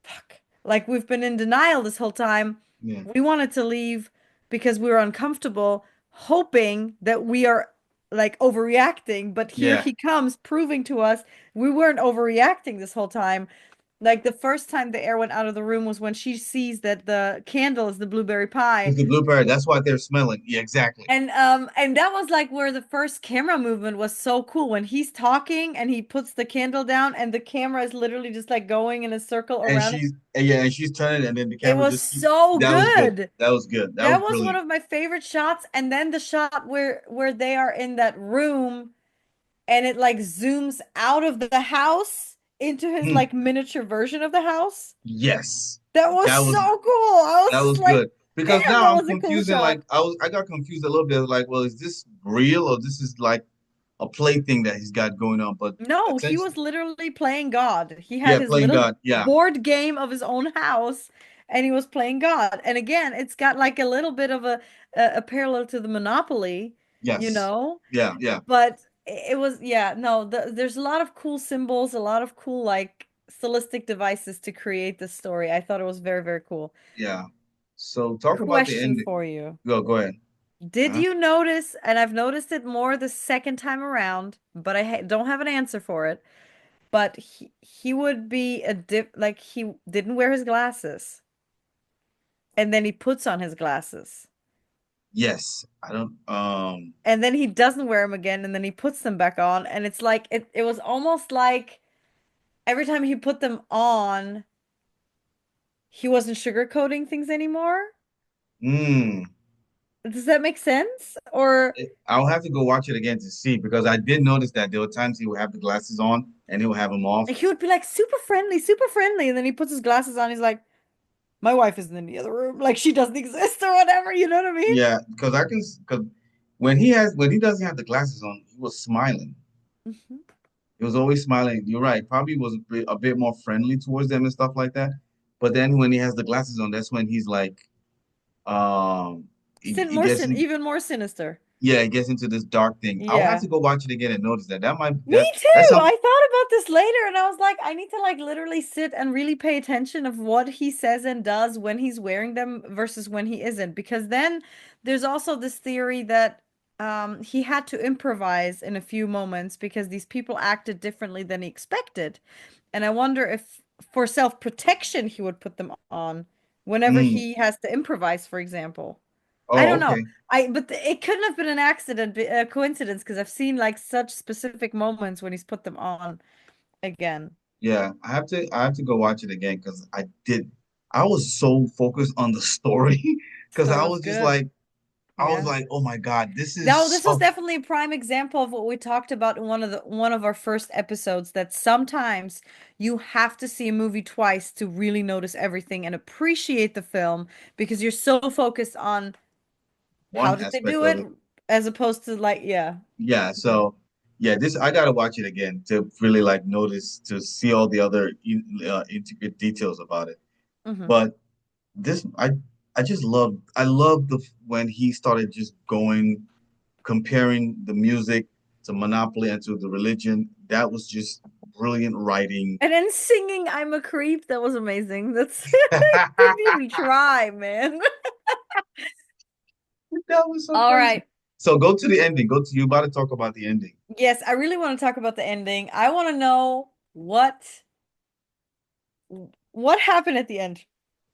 fuck. Like we've been in denial this whole time. Yeah, We wanted to leave because we were uncomfortable, hoping that we are like overreacting. But here yeah. he comes proving to us we weren't overreacting this whole time. Like the first time the air went out of the room was when she sees that the candle is the blueberry pie. It's the blueberry. That's what they're smelling. Yeah, exactly. And that was like where the first camera movement was so cool when he's talking and he puts the candle down and the camera is literally just like going in a circle And around. she's turning, and then the It camera was just keeps. so That was good. good. That was good. That was That was one brilliant. of my favorite shots. And then the shot where they are in that room and it like zooms out of the house into his Hmm. like miniature version of the house. Yes, That was that so was cool. I was that just was like, good because damn, now that I'm was a cool confusing. shot. Like I got confused a little bit. Like, well, is this real or this is like a play thing that he's got going on? But No, he essentially, was literally playing God. He had yeah, his playing little God. Yeah. board game of his own house and he was playing God. And again, it's got like a little bit of a parallel to the Monopoly, you Yes. know? Yeah. Yeah. But it was, yeah, no, there's a lot of cool symbols, a lot of cool like stylistic devices to create this story. I thought it was very, very cool. Yeah. So talk about the Question ending. for you. Go ahead. Did Uh-huh. you notice, and I've noticed it more the second time around, but I ha don't have an answer for it, but he would be a dip like he didn't wear his glasses and then he puts on his glasses Yes. I don't. and then he doesn't wear them again and then he puts them back on and it's like it was almost like every time he put them on he wasn't sugarcoating things anymore. Mm. Does that make sense? Or I'll have to go watch it again to see because I did notice that there were times he would have the glasses on and he would have them off. like, he would be like super friendly, and then he puts his glasses on. He's like, my wife isn't in the other room, like she doesn't exist or whatever. You know what I mean? Yeah, because because when he doesn't have the glasses on, he was smiling. Mhm. He was always smiling. You're right. Probably was a bit more friendly towards them and stuff like that. But then when he has the glasses on, that's when he's like, um, he gets in, Even more sinister. yeah, he gets into this dark thing. I'll have Yeah. to go watch it again and notice that. That might Me that's too. I some thought about this later and I was like, I need to like literally sit and really pay attention of what he says and does when he's wearing them versus when he isn't. Because then there's also this theory that he had to improvise in a few moments because these people acted differently than he expected. And I wonder if for self-protection he would put them on whenever mm, he has to improvise, for example. I oh, don't know. okay. It couldn't have been an accident, a coincidence, because I've seen like such specific moments when he's put them on again. Yeah, I have to go watch it again because I was so focused on the story because Story was good. I was Yeah. like, oh my God, No, this was definitely a prime example of what we talked about in one of our first episodes, that sometimes you have to see a movie twice to really notice everything and appreciate the film because you're so focused on how one did they aspect do of it it. as opposed to like, yeah. Yeah, so yeah, this I gotta watch it again to really like notice to see all the other intricate details about it. Hmm. But this I just love the when he started just going comparing the music to Monopoly and to the religion. That was just brilliant writing. And then singing I'm a Creep, that was amazing. That's That didn't even try, man. was so All crazy. right. So go to the ending. Go to you about to talk about the ending. Yes, I really want to talk about the ending. I want to know what happened at the end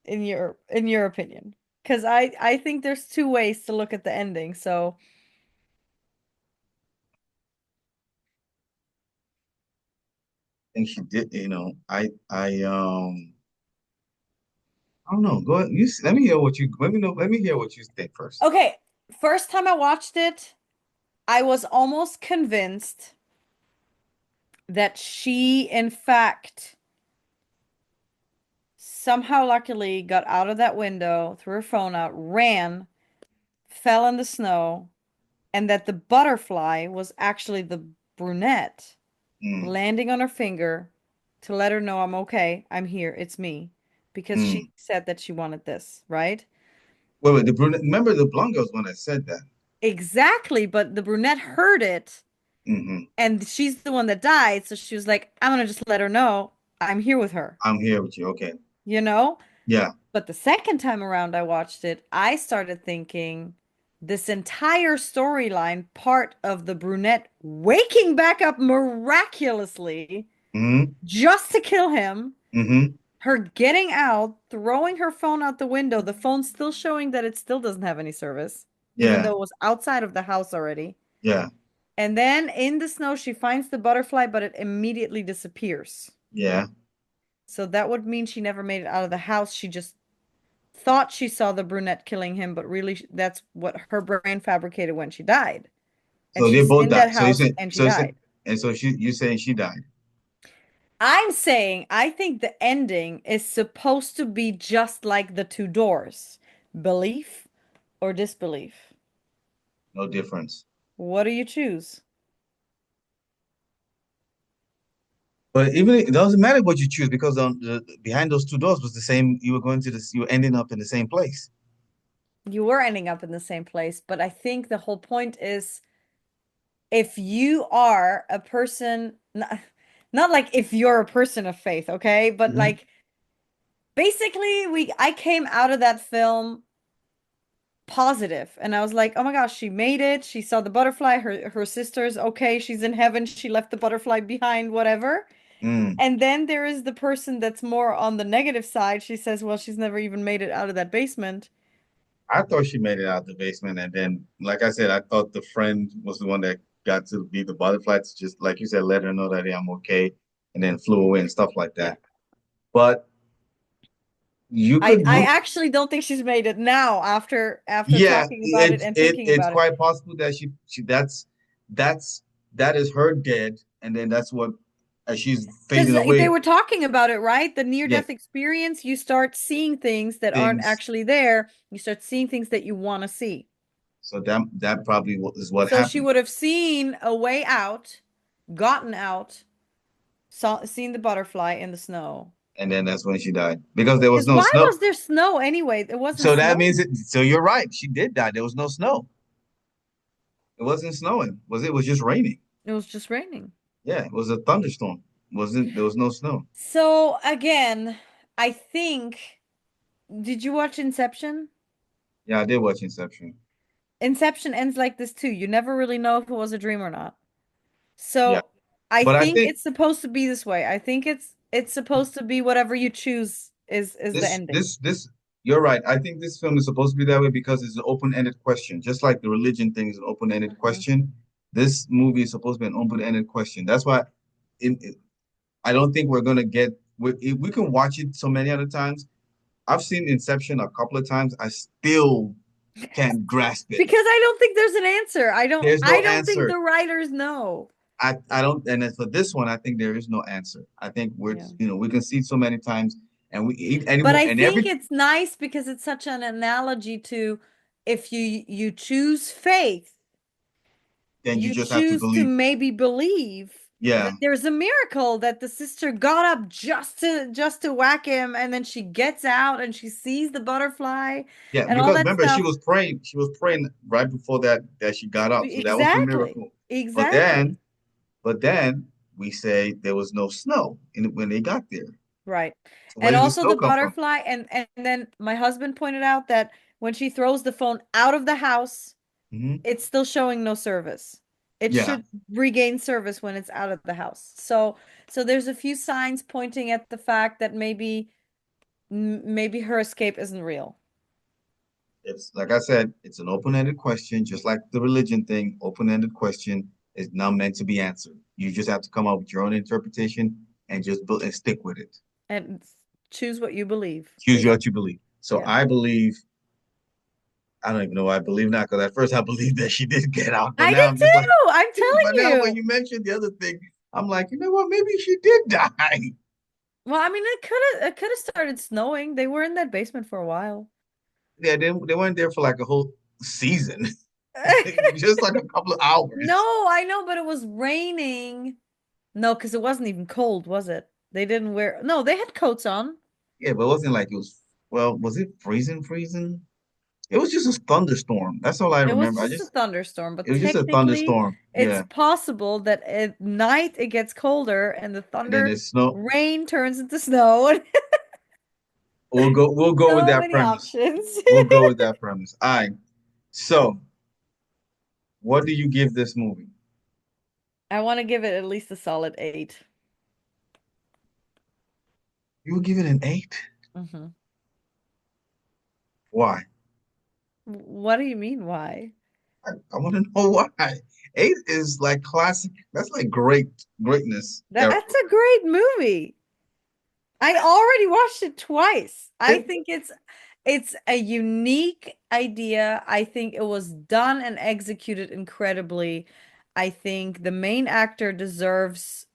in your opinion. Because I think there's two ways to look at the ending. So, And she did, I don't know. Go ahead. Let me hear what you let me know. Let me hear what you think first. okay, first time I watched it, I was almost convinced that she in fact somehow luckily got out of that window, threw her phone out, ran, fell in the snow, and that the butterfly was actually the brunette Mm, landing on her finger to let her know I'm okay, I'm here, it's me. Because she mm. said that she wanted this, right? Wait, the brunette. Remember the blonde girl's one that said that. Exactly, but the brunette heard it Hmm. and she's the one that died, so she was like, I'm gonna just let her know I'm here with her, I'm here with you. Okay. you know? Yeah. But the second time around I watched it, I started thinking this entire storyline, part of the brunette waking back up miraculously Hmm. just to kill him, Hmm. her getting out, throwing her phone out the window, the phone still showing that it still doesn't have any service, even Yeah. though it was outside of the house already. Yeah. And then in the snow, she finds the butterfly, but it immediately disappears. Yeah. So that would mean she never made it out of the house. She just thought she saw the brunette killing him, but really that's what her brain fabricated when she died. And So they she's both in that died. house and she So you said, died. and so you saying she died. I'm saying I think the ending is supposed to be just like the two doors. Belief or disbelief. No difference. What do you choose? But even it doesn't matter what you choose because behind those two doors was the same. You were going to this. You were ending up in the same place. You were ending up in the same place, but I think the whole point is if you are a person, not like if you're a person of faith, okay? But Hmm. like basically I came out of that film positive and I was like, "Oh my gosh, she made it. She saw the butterfly. Her sister's okay. She's in heaven. She left the butterfly behind, whatever." Mm. And then there is the person that's more on the negative side. She says, "Well, she's never even made it out of that basement." I thought she made it out the basement, and then, like I said, I thought the friend was the one that got to be the butterfly to just, like you said, let her know that hey, I'm okay, and then flew away and stuff like Yeah. that. But You could I root. actually don't think she's made it now after Yeah, talking about it and thinking it's about it. quite possible that she that's that is her dead, and then that's what as she's Because fading they away. were talking about it, right? The Yeah, near-death experience, you start seeing things that aren't things. actually there. You start seeing things that you want to see. So that probably is what So she happened, would have seen a way out, gotten out, seen the butterfly in the snow. and then that's when she died because there was Because no why snow. was there snow anyway? It wasn't So that means snowing. it. So you're right. She did die. There was no snow. It wasn't snowing. Was it? It was just raining. It was just raining. Yeah, it was a thunderstorm. Wasn't there was no snow. So again, I think, did you watch Inception? Yeah, I did watch Inception. Inception ends like this too. You never really know if it was a dream or not. Yeah, So I but I think think it's supposed to be this way. I think it's supposed to be whatever you choose is the ending. this you're right. I think this film is supposed to be that way because it's an open-ended question. Just like the religion thing is an open-ended Mhm. question. This movie is supposed to be an open-ended question. That's why I don't think we're gonna get we can watch it so many other times. I've seen Inception a couple of times. I still can't grasp it. Because I don't think there's an answer. There's I no don't think answer. the writers know. I don't, and then for this one, I think there is no answer. I think we're, Yeah. we can see it so many times, and we eat any But I and think every, it's nice because it's such an analogy to if you choose faith, then you you just have to choose to believe. maybe believe Yeah, that there's a miracle that the sister got up just to whack him and then she gets out and she sees the butterfly yeah. and all Because that remember, she stuff. was praying. She was praying right before that she got up. So that was the Exactly. miracle. But then, Exactly. but then we say there was no snow when they got there. Right. So where And did the also snow the come from? butterfly and then my husband pointed out that when she throws the phone out of the house, Hmm. it's still showing no service. It Yeah, should regain service when it's out of the house. So there's a few signs pointing at the fact that maybe her escape isn't real. it's like I said, it's an open-ended question, just like the religion thing. Open-ended question is not meant to be answered. You just have to come up with your own interpretation and just and stick with it. And choose what you believe, Choose what you basically. believe. So Yeah. I believe, I don't even know why I believe now, because at first I believed that she did get out, but I now did I'm just like, too. I'm telling but now when you. you mentioned the other thing, I'm like, you know what? Maybe she did die. Well, I mean, it could have started snowing. They were in that basement for a while. Yeah, they weren't there for like a whole season, just like a couple of hours. No, I know, but it was raining. No, because it wasn't even cold, was it? They didn't wear. No, they had coats on. Yeah, but it wasn't like it was, well, was it freezing, freezing? It was just a thunderstorm. That's all I It was remember. just a thunderstorm, It but was just a technically, thunderstorm. it's Yeah. possible that at night it gets colder and the And then thunder there's snow. rain turns into snow. We'll go with So that many premise. options. We'll go with that premise. All right. So, what do you give this movie? I want to give it at least a solid 8. You would give it an eight? Hmm. Why? What do you mean, why? I want to know why. Eight is like classic. That's like greatness era. That's a great movie. I already watched it twice. I It, think it's a unique idea. I think it was done and executed incredibly. I think the main actor deserves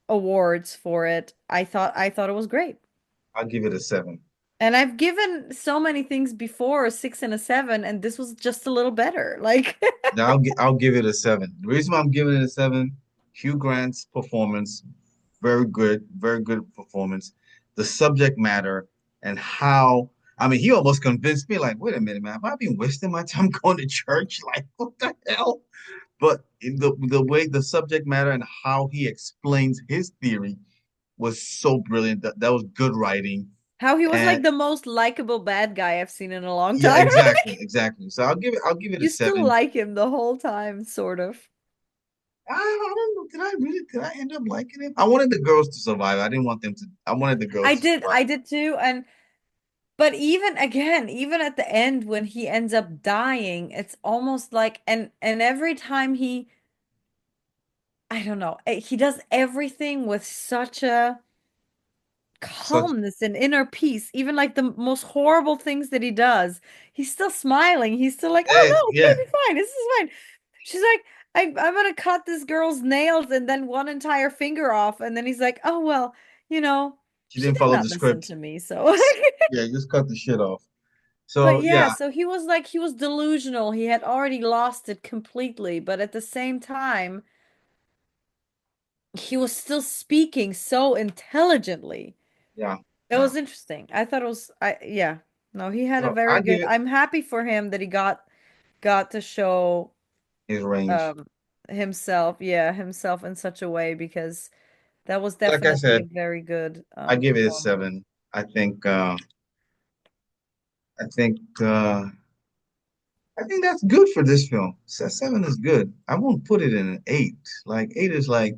awards for it. I thought it was great. I'll give it a seven. And I've given so many things before a 6 and a 7, and this was just a little better. Like Now I'll give it a seven. The reason why I'm giving it a seven, Hugh Grant's performance, very good performance. The subject matter and how, I mean, he almost convinced me, like, wait a minute, man, have I been wasting my time going to church? Like, what the hell? But in the way the subject matter and how he explains his theory was so brilliant. That was good writing. how he was And like the most likable bad guy I've seen in a long yeah, time. exactly, Like, exactly. So I'll give it a you still seven. like him the whole time, sort of. I don't know. Did I end up liking it? I wanted the girls to survive. I didn't want them to. I wanted the girls I to did, survive. I did too. And but even again, even at the end when he ends up dying, it's almost like and every time I don't know, he does everything with such a Such calmness and inner peace. Even like the most horrible things that he does, he's still smiling. He's still like, "Oh no, it's yeah. gonna be fine. This is fine." She's like, I'm gonna cut this girl's nails and then one entire finger off." And then he's like, "Oh well, you know, She she didn't did follow not the listen script. to me." So Yeah, just cut the shit off. but So yeah, yeah, so he was like he was delusional. He had already lost it completely, but at the same time, he was still speaking so intelligently. yeah, It yeah. was interesting. I thought it was I yeah. No, he had a So very I give good. it I'm happy for him that he got to show his range. um himself, yeah, himself in such a way because that was Like I definitely a said, very good I give it a performance. 7. I think uh I think uh I think that's good for this film. 7 is good. I won't put it in an 8. Like 8 is like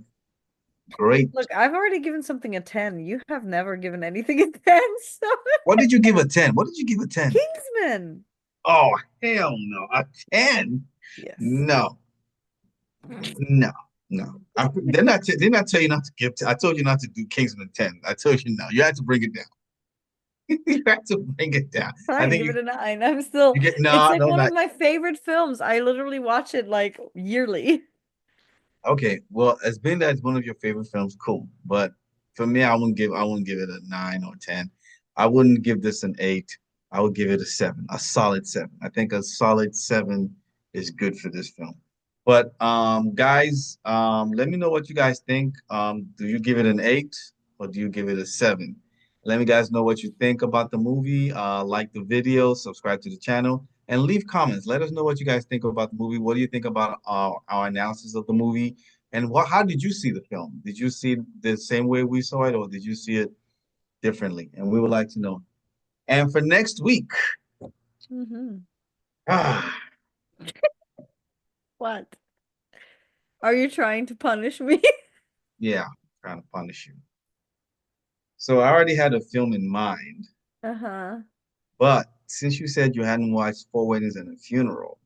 great. Look, I've already given something a 10. You have never given anything a 10, so What did you give a 10? What did you give a 10? Kingsman. Oh, hell no. A 10? Yes. No. No. No. Didn't I tell you not to give I told you not to do Kingsman 10. I told you no. You had to bring it down. You had to bring it down. I Fine, think give it a 9. I'm still, you get it's no, like no, one of not my favorite films. I literally watch it like yearly. okay. Well, it's been that it's one of your favorite films, cool. But for me, I wouldn't give it a 9 or 10. I wouldn't give this an 8. I would give it a 7, a solid 7. I think a solid 7 is good for this film. But guys, let me know what you guys think. Do you give it an 8 or do you give it a 7? Let me guys know what you think about the movie. Like the video, subscribe to the channel, and leave comments. Let us know what you guys think about the movie. What do you think about our analysis of the movie? And how did you see the film? Did you see it the same way we saw it, or did you see it differently? And we would like to know. And for next week, Hmm. ah, What? Are you trying to punish me? yeah, trying to punish you. So I already had a film in mind, Uh-huh. but since you said you hadn't watched Four Weddings and a Funeral,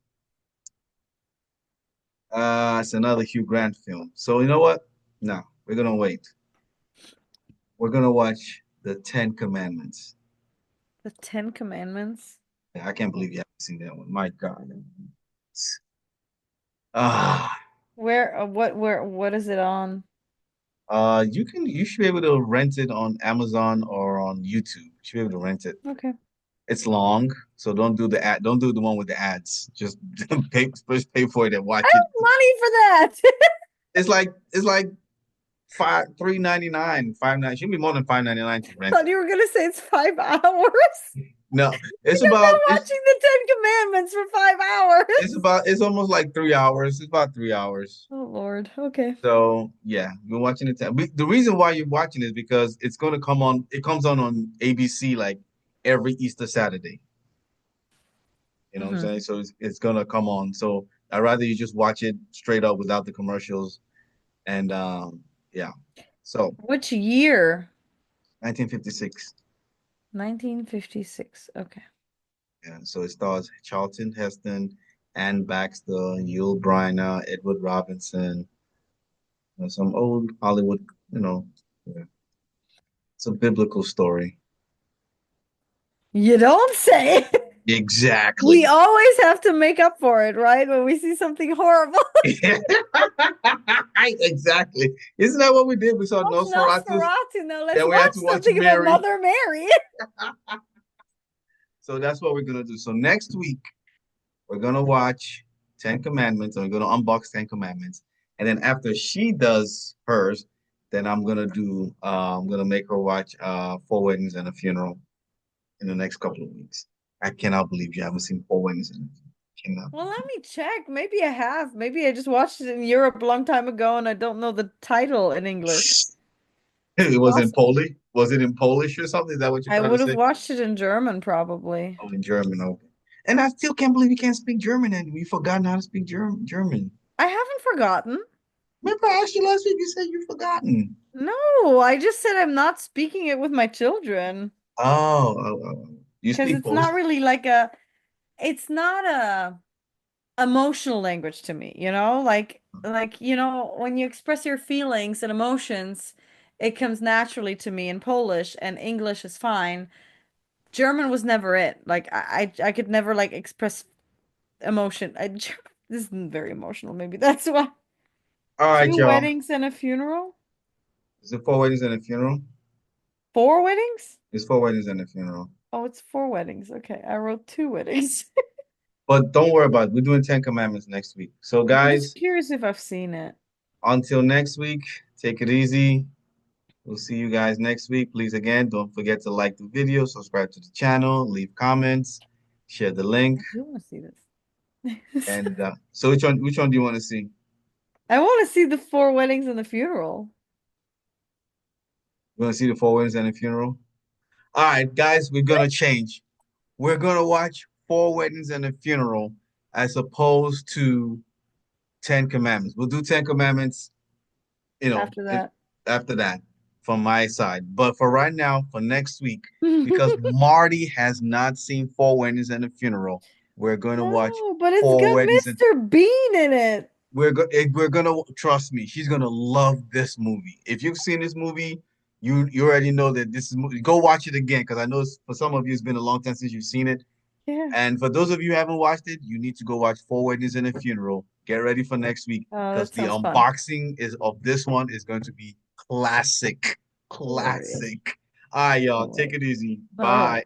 it's another Hugh Grant film. So you know what? No, we're gonna wait. We're gonna watch the Ten Commandments. The Ten Commandments. I can't believe you haven't seen that one. My God. Ah, What is it on? you should be able to rent it on Amazon or on YouTube. You should be able to rent it. Okay. It's long, so don't do the one with the ads. Just pay, first pay for it and watch it. Money for that. It's like five, 3.99, 5.99. Should be more than 5.99 to rent Thought it. you were gonna say it's 5 hours. No, Like I'm not watching the Ten Commandments for 5 hours. it's almost like 3 hours. It's about 3 hours. Oh Lord. Okay. So yeah, we're watching it. The reason why you're watching is because it's going to come on. It comes on ABC like every Easter Saturday. You know what I'm Hmm. saying? So it's going to come on. So I'd rather you just watch it straight up without the commercials. And yeah. So Which year? 1956. 1956. Okay. Yeah. So it stars Charlton Heston, Ann Baxter, Yul Brynner, Edward Robinson, some old Hollywood. You know, yeah. It's a biblical story. You don't say. We Exactly. always have to make up for it, right? When we see something horrible. Exactly. Isn't that what we did? We saw Oh, Nosferatu, Nosferatu. Now let's then we had watch to watch something about Mary. Mother Mary. So that's what we're gonna do. So next week we're gonna watch Ten Commandments, and we're gonna unbox Ten Commandments. And then after she does hers, then I'm gonna make her watch Four Weddings and a Funeral in the next couple of weeks. I cannot believe you haven't seen Four Weddings and a Funeral. Cannot Well, let me check. Maybe I have. Maybe I just watched it in Europe a long time ago and I don't know the title in English. It was in Possible. Polish. Was it in Polish or something? Is that what you're I trying to would have say? watched it in German probably. Oh, in German. Okay. And I still can't believe you can't speak German and you've forgotten how to speak German. I haven't forgotten. Remember I asked you last week, you said you've forgotten. No, I just said I'm not speaking it with my children Oh. You because speak it's Polish? not really it's not a emotional language to me, you know? Like when you express your feelings and emotions, it comes naturally to me in Polish, and English is fine. German was never it. Like I could never like express emotion. This isn't very emotional. Maybe that's why. All right, Two y'all. weddings and a funeral? Is it four weddings and a funeral? Four weddings? It's four weddings and a funeral. Oh, it's four weddings. Okay, I wrote two weddings. But don't worry about it. We're doing Ten Commandments next week. So, I'm just guys, curious if I've seen it. until next week, take it easy. We'll see you guys next week. Please, again, don't forget to like the video, subscribe to the channel, leave comments, share the link. I do want to see this. And so, which one do you want to see? I want to see the four weddings and the funeral. You want to see the four weddings and a funeral? All right, guys, we're gonna change. We're gonna watch four weddings and a funeral as opposed to Ten Commandments. We'll do Ten Commandments, you know, After that. after that from my side. But for right now, for next week, because Marty has not seen Four Weddings and a Funeral, we're going to watch No, but it's Four got Weddings and Mr. Bean in it. we're gonna trust me. She's gonna love this movie. If you've seen this movie, you already know that this is go watch it again because I know for some of you it's been a long time since you've seen it. Yeah. And for those of you who haven't watched it, you need to go watch Four Weddings and a Funeral. Get ready for next week Oh, because that the sounds fun. unboxing is of this one is going to be classic. Hilarious. Classic. All right, y'all. Take Hilarious. it easy. All right. Bye.